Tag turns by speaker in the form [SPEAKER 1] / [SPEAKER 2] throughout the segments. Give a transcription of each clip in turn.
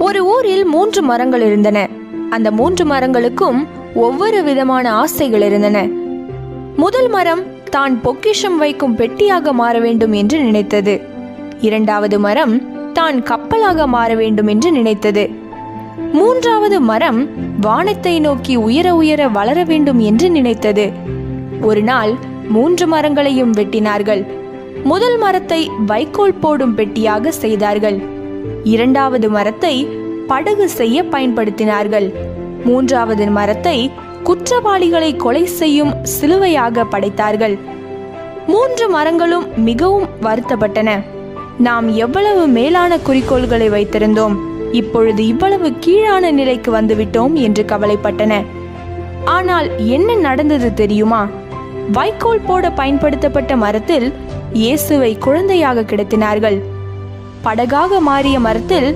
[SPEAKER 1] ஒரு ஊரில் 3 மரங்கள் இருந்தன. அந்த 3 மரங்களுக்கும் ஒவ்வொரு விதமான ஆசைகள் இருந்தன. முதல் மரம் தான் பொக்கிஷம் வைக்கும் பெட்டியாக மாற வேண்டும் என்று நினைத்தது. இரண்டாவது மரம் தான் கப்பலாக மாற வேண்டும் என்று நினைத்தது. மூன்றாவது மரம் வானத்தை நோக்கி உயர உயர வளர வேண்டும் என்று நினைத்தது. ஒரு நாள் 3 மரங்களையும் வெட்டினார்கள். முதல் மரத்தை வைக்கோல் போடும் பெட்டியாக செய்தார்கள். இரண்டாவது மரத்தை படகு செய்ய பயன்படுத்தினார்கள். மூன்றாவது மரத்தை குற்றவாளிகளை கொலை செய்யும் சிலுவையாக படைத்தார்கள். 3 மரங்களும் மிகவும் வருத்தப்பட்டன. நாம் எவ்வளவு மேலான குறிக்கோள்களை வைத்திருந்தோம், இப்பொழுது இவ்வளவு கீழான நிலைக்கு வந்துவிட்டோம் என்று கவலைப்பட்டன. ஆனால் என்ன நடந்தது தெரியுமா? வைக்கோல் போட பயன்படுத்தப்பட்ட மரத்தில் இயேசுவை குழந்தையாக கிடத்தினார்கள். படகாக மாறிய மரத்தில்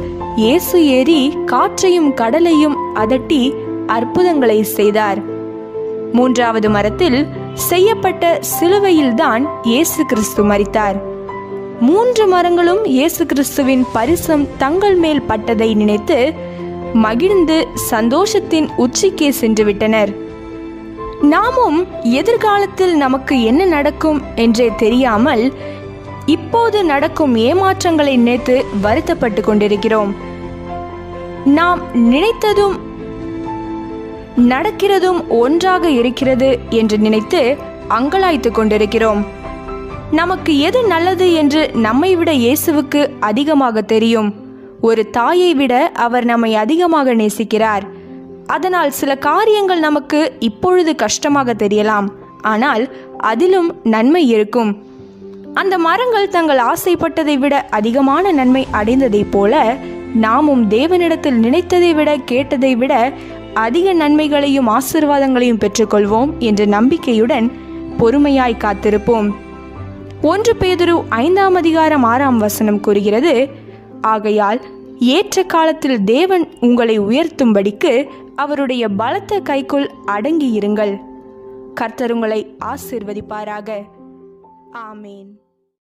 [SPEAKER 1] இயேசு ஏறி காற்றையும் கடலையும் அதட்டி அற்புதங்களை செய்தார். மூன்றாவது மரத்தில் செய்யப்பட்ட சிலுவையில்தான் இயேசு கிறிஸ்து மரித்தார். 3 மரங்களும் இயேசு கிறிஸ்துவின் பரிசம் தங்கள் மேல் பட்டதை நினைத்து மகிழ்ந்து சந்தோஷத்தின் உச்சிக்கே சென்று விட்டனர். நாமும் எதிர்காலத்தில் நமக்கு என்ன நடக்கும் என்றே தெரியாமல் இப்போது நடக்கும் ஏமாற்றங்களை நினைத்து வருத்தப்பட்டு கொண்டிருக்கிறோம். நாம் நினைத்ததும் நடக்கிறதும் ஒன்றாக இருக்கிறது என்று நினைத்து அங்கலாய்த்து கொண்டிருக்கிறோம். நமக்கு எது நல்லது என்று நம்மை விட இயேசுவுக்கு அதிகமாக தெரியும். ஒரு தாயை விட அவர் நம்மை அதிகமாக நேசிக்கிறார். அதனால் சில காரியங்கள் நமக்கு இப்பொழுது கஷ்டமாக தெரியலாம், ஆனால் அதிலும் நன்மை இருக்கும். அந்த மரங்கள் தங்கள் ஆசைப்பட்டதை விட அதிகமான நன்மை அடைந்ததைப் போல நாமும் தேவனிடத்தில் நினைத்ததை விட கேட்டதை விட அதிக நன்மைகளையும் ஆசீர்வாதங்களையும் பெற்றுக்கொள்வோம் என்ற நம்பிக்கையுடன் பொறுமையாய் காத்திருப்போம். 1 பேதுரு 5:6 கூறுகிறது, ஆகையால் ஏற்ற காலத்தில் தேவன் உங்களை உயர்த்தும்படிக்கு அவருடைய பலத்த கைக்குள் அடங்கி இருங்கள். கர்த்தர் உங்களை ஆசீர்வதிப்பாராக. ஆமேன்.